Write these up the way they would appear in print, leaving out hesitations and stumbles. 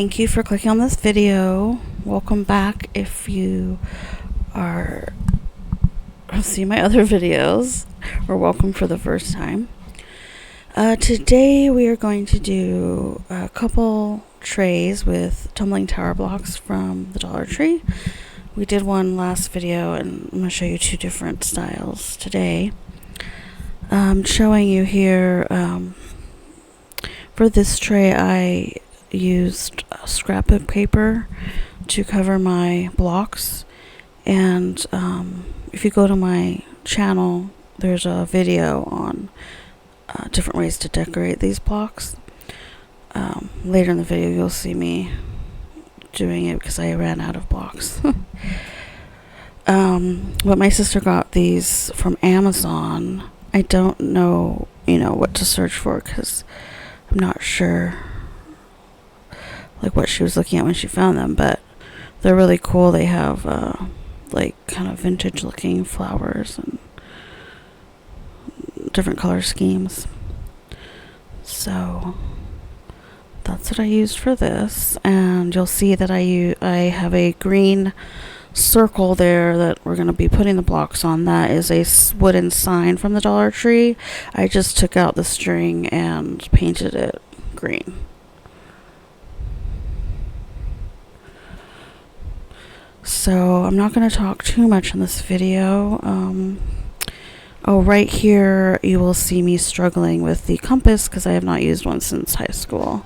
Thank you for clicking on this video. Welcome back if you are seeing my other videos, or welcome for the first time. Today we are going to do a couple trays with tumbling tower blocks from the Dollar Tree. We did one last video and I'm going to show you two different styles today. I'm showing you here, for this tray I used scrapbook paper to cover my blocks, and if you go to my channel there's a video on different ways to decorate these blocks. Later in the video you'll see me doing it because I ran out of blocks. But my sister got these from Amazon. I don't know what to search for because I'm not sure what she was looking at when she found them, but they're really cool. They have kind of vintage looking flowers and different color schemes. So that's what I used for this, and you'll see that I have a green circle there that we're going to be putting the blocks on. That is a wooden sign from the Dollar Tree. I just took out the string and painted it green. So I'm not going to talk too much in this video. Right here you will see me struggling with the compass because I have not used one since high school.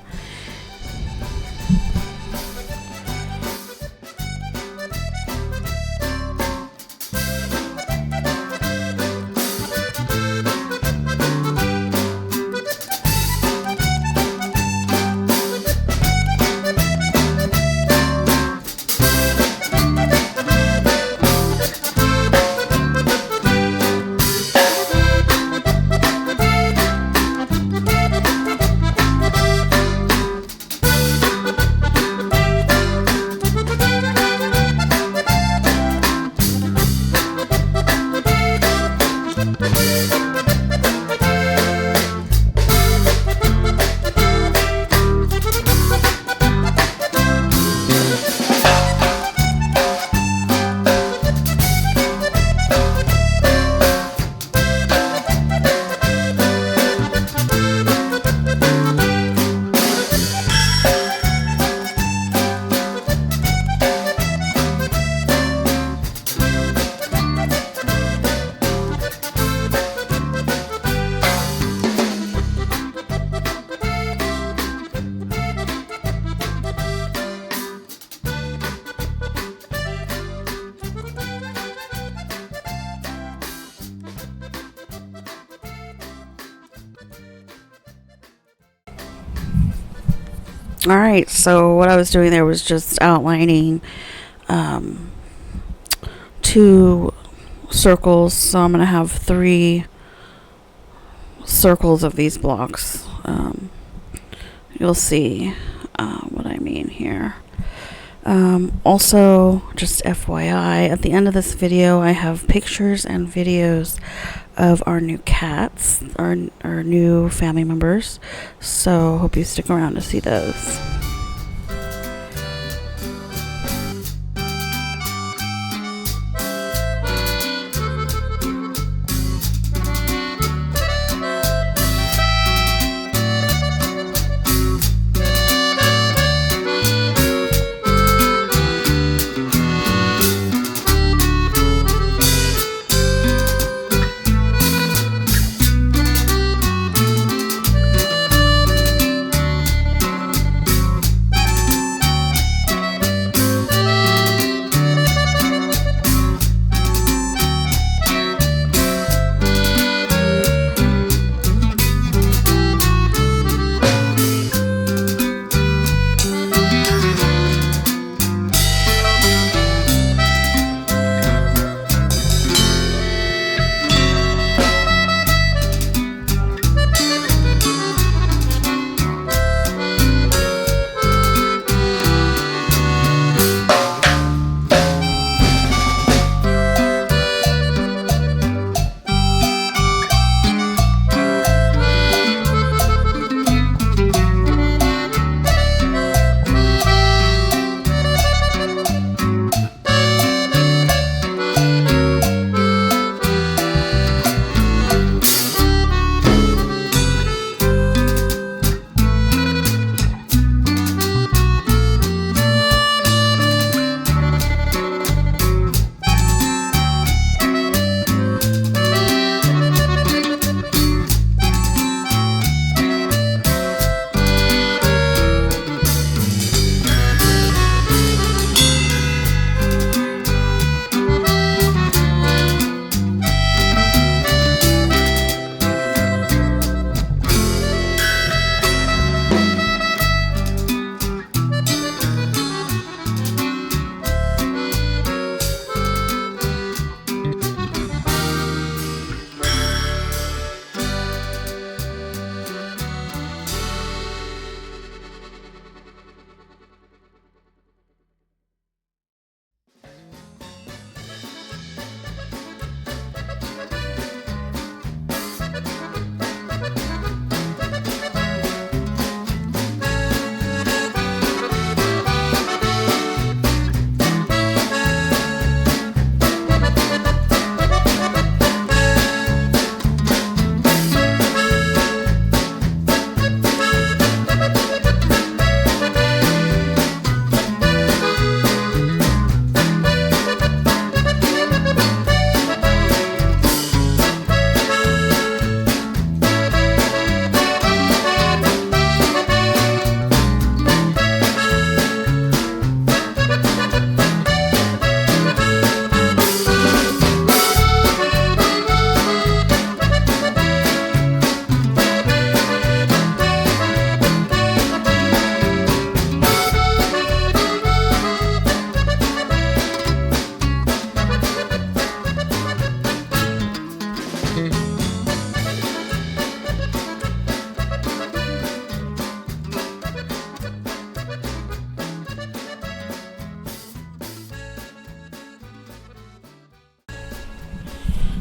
Alright, so what I was doing there was just outlining two circles. So I'm going to have 3 circles of these blocks. You'll see what I mean here. Also, just FYI, at the end of this video I have pictures and videos of our new cats, our new family members, so hope you stick around to see those.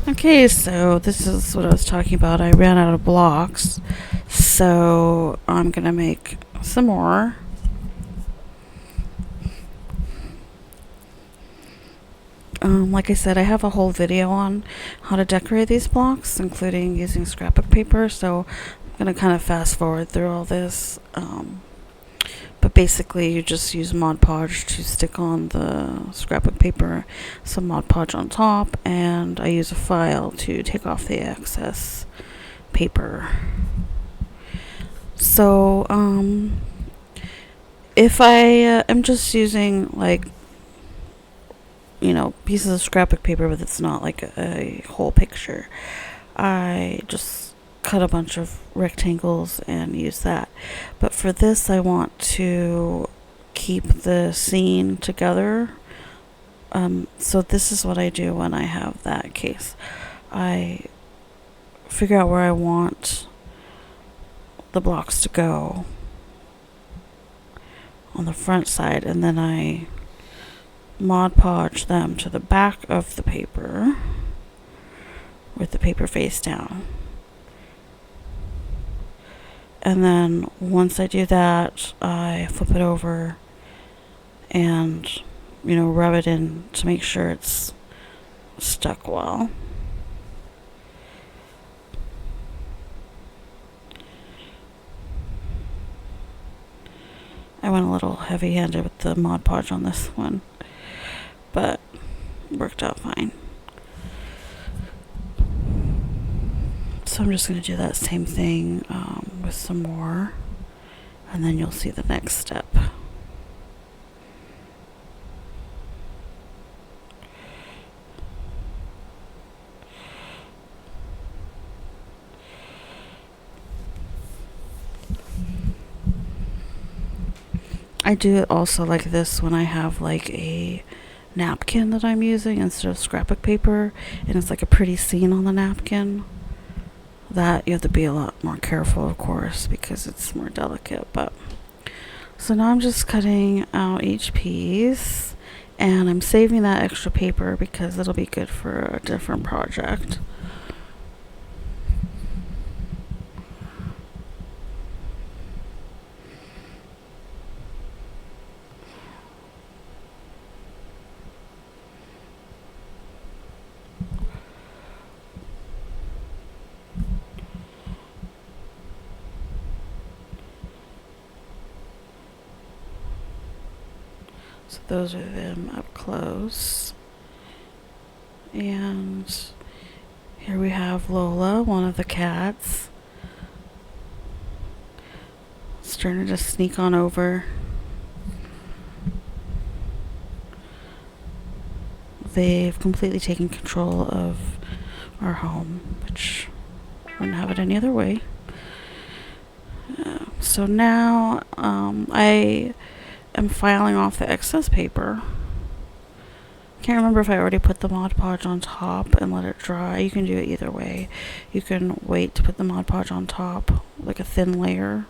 Okay, so this is what I was talking about. I ran out of blocks, so I'm gonna make some more. Like I said, I have a whole video on how to decorate these blocks, including using scrapbook paper, so I'm gonna kind of fast forward through all this. But basically, you just use Mod Podge to stick on the scrapbook paper, some Mod Podge on top, and I use a file to take off the excess paper. So, if I am just using, like, pieces of scrapbook paper, but it's not like a whole picture, I just cut a bunch of rectangles and use that. But for this, I want to keep the scene together. So this is what I do when I have that case. I figure out where I want the blocks to go on the front side, and then I Mod Podge them to the back of the paper with the paper face down. And then once I do that, I flip it over and, rub it in to make sure it's stuck well. I went a little heavy-handed with the Mod Podge on this one, but worked out fine. So I'm just going to do that same thing with some more, and then you'll see the next step. I do it also like this when I have like a napkin that I'm using instead of scrapbook paper, and it's like a pretty scene on the napkin. That you have to be a lot more careful, of course, because it's more delicate. But so now I'm just cutting out each piece, and I'm saving that extra paper because it'll be good for a different project. So those are them up close. And here we have Lola, one of the cats, starting to sneak on over. They've completely taken control of our home, which wouldn't have it any other way. So now I am filing off the excess paper. Can't remember if I already put the Mod Podge on top and let it dry. You can do it either way. You can wait to put the Mod Podge on top, like a thin layer,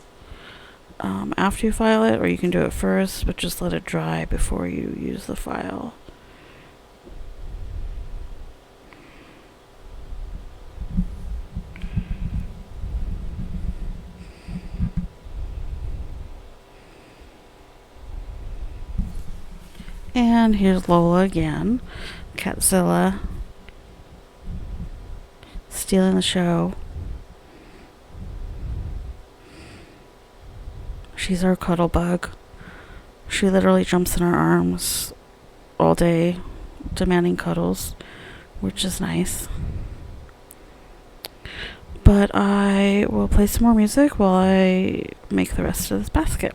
after you file it, or you can do it first, but just let it dry before you use the file. And here's Lola again, Catzilla, stealing the show. She's our cuddle bug. She literally jumps in our arms all day, demanding cuddles, which is nice. But I will play some more music while I make the rest of this basket.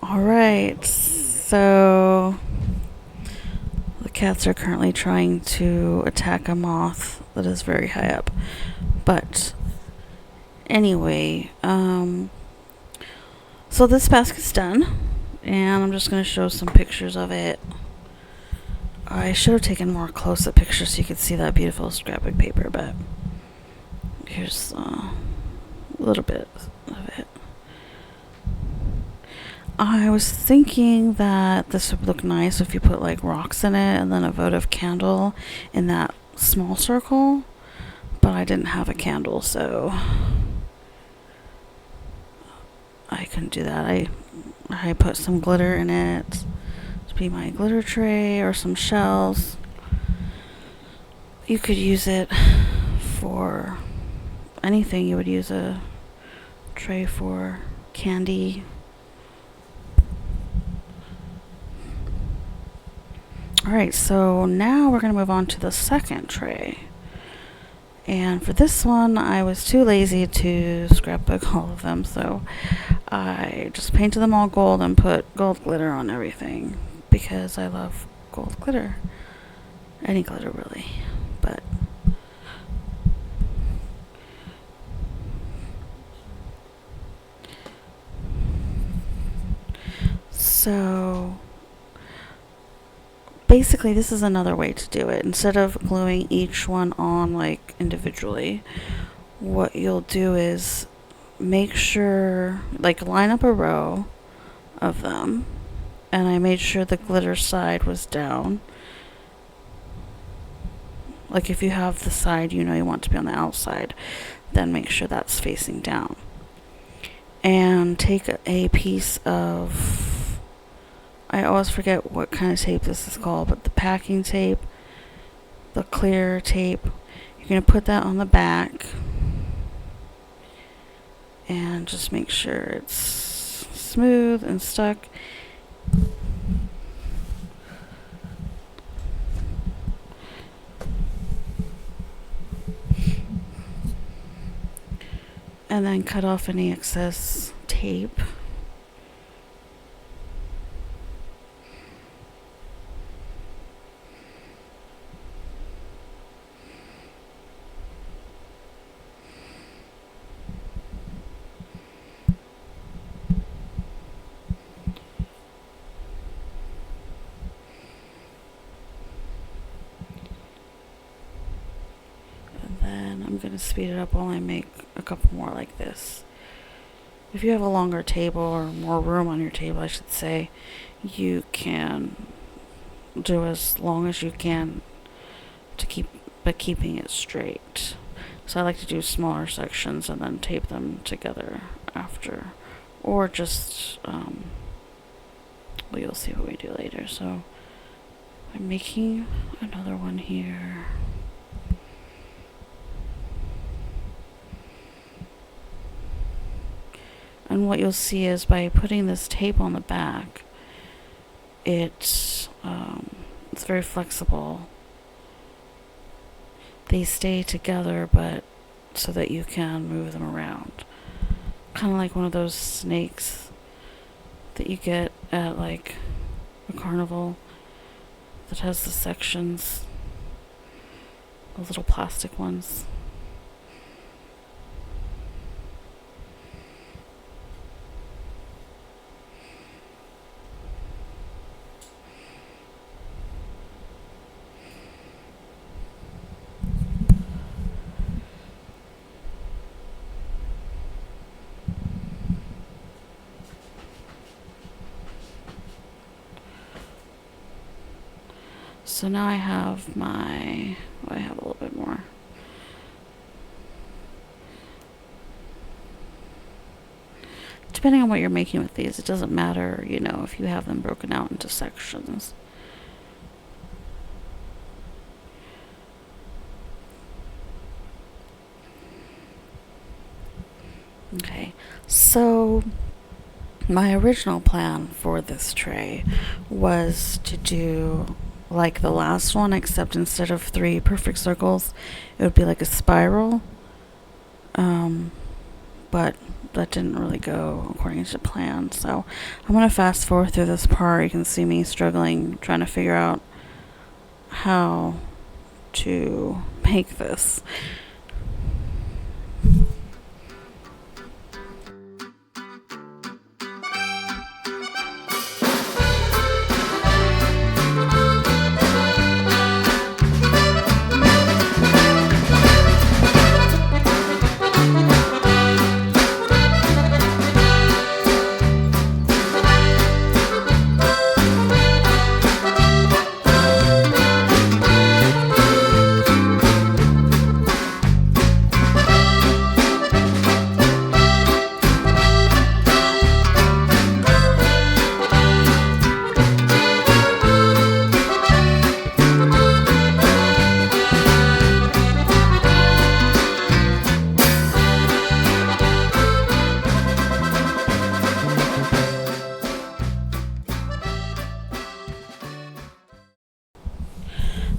Alright, so the cats are currently trying to attack a moth that is very high up. But anyway, so this basket's done, and I'm just going to show some pictures of it. I should have taken more close-up pictures so you could see that beautiful scrapbook paper, but here's a little bit of it. I was thinking that this would look nice if you put like rocks in it and then a votive candle in that small circle, but I didn't have a candle, so I couldn't do that. I put some glitter in it to be my glitter tray, or some shells. You could use it for anything you would use a tray for. Candy. Alright, so now we're going to move on to the second tray. And for this one, I was too lazy to scrapbook all of them, so I just painted them all gold and put gold glitter on everything, because I love gold glitter. Any glitter, really. But so basically, this is another way to do it. Instead of gluing each one on like individually, what you'll do is make sure, like, line up a row of them, and I made sure the glitter side was down. Like, if you have the side you want to be on the outside, then make sure that's facing down. And take a piece of, I always forget what kind of tape this is called, but the packing tape, the clear tape, you're going to put that on the back and just make sure it's smooth and stuck. And then cut off any excess tape. I'm going to speed it up while I make a couple more like this. If you have a longer table, or more room on your table, I should say, you can do as long as you can to keeping it straight. So I like to do smaller sections and then tape them together after, or just well, you'll see what we do later. So I'm making another one here. And what you'll see is, by putting this tape on the back, it's very flexible. They stay together, but so that you can move them around. Kind of like one of those snakes that you get at like a carnival that has the sections, the little plastic ones. So now I have I have a little bit more. Depending on what you're making with these, it doesn't matter, if you have them broken out into sections. Okay, so my original plan for this tray was to do like the last one, except instead of 3 perfect circles, it would be like a spiral. But that didn't really go according to plan. So I'm going to fast forward through this part. You can see me struggling, trying to figure out how to make this.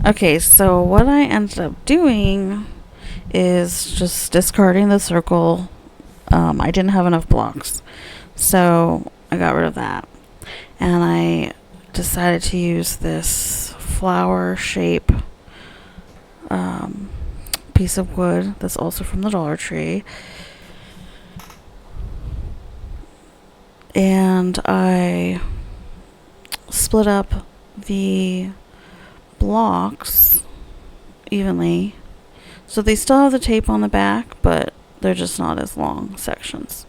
Okay, so what I ended up doing is just discarding the circle. I didn't have enough blocks, so I got rid of that. And I decided to use this flower shape piece of wood that's also from the Dollar Tree. And I split up the blocks evenly, so they still have the tape on the back, but they're just not as long sections.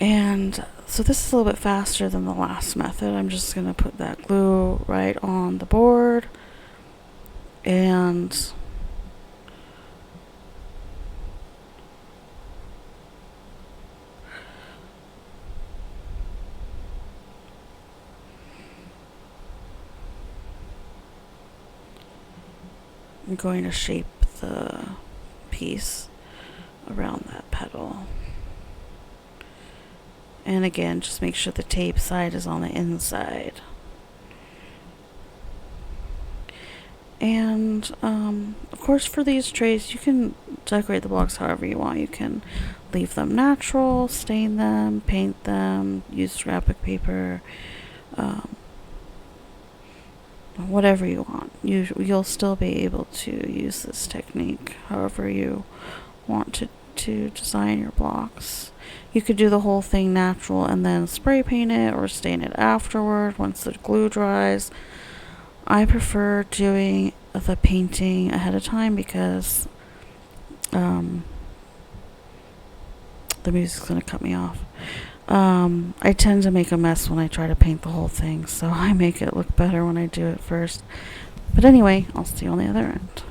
And so this is a little bit faster than the last method. I'm just going to put that glue right on the board, and I'm going to shape the piece around that petal. And again, just make sure the tape side is on the inside. And of course, for these trays, you can decorate the blocks however you want. You can leave them natural, stain them, paint them, use graphic paper, whatever you want. You'll still be able to use this technique however you want to design your blocks. You could do the whole thing natural and then spray paint it or stain it afterward once the glue dries. I prefer doing the painting ahead of time because the music's going to cut me off. I tend to make a mess when I try to paint the whole thing, so I make it look better when I do it first. But anyway, I'll see you on the other end.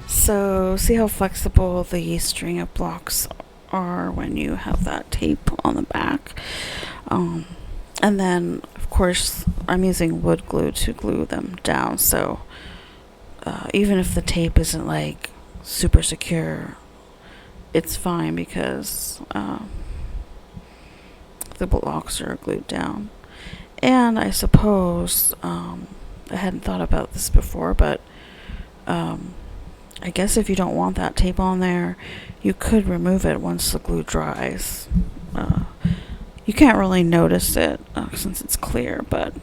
So see how flexible the string of blocks are when you have that tape on the back. And then, of course, I'm using wood glue to glue them down, so even if the tape isn't like super secure, it's fine because the blocks are glued down. And I suppose, I hadn't thought about this before, but I guess if you don't want that tape on there, you could remove it once the glue dries. You can't really notice it since it's clear, but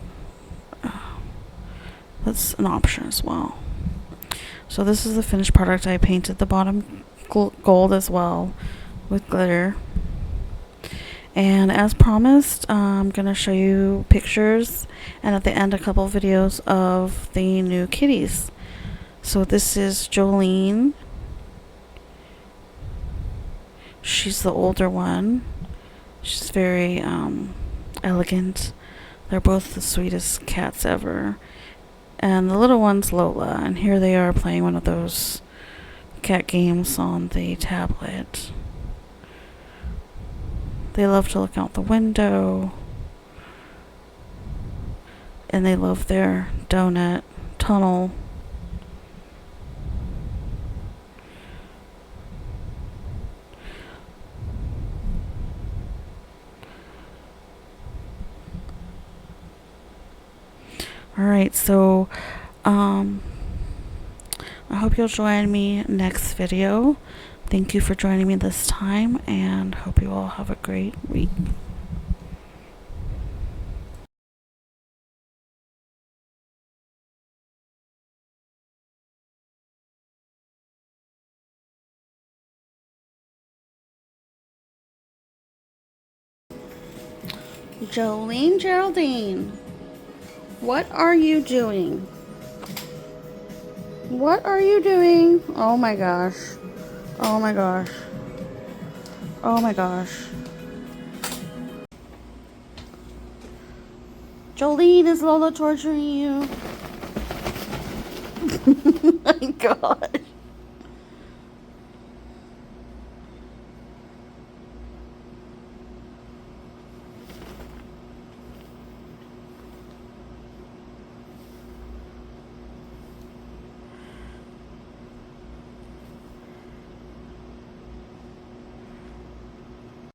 that's an option as well. So this is the finished product. I painted the bottom gold as well with glitter. And as promised, I'm going to show you pictures and at the end a couple videos of the new kitties. So this is Jolene. She's the older one. She's very elegant. They're both the sweetest cats ever. And the little one's Lola. And here they are playing one of those cat games on the tablet. They love to look out the window. And they love their donut tunnel. Alright, so I hope you'll join me next video. Thank you for joining me this time, and hope you all have a great week. Jolene Geraldine, what are you doing? What are you doing? Oh my gosh. Oh my gosh. Oh my gosh. Jolene, is Lola torturing you? Oh my gosh.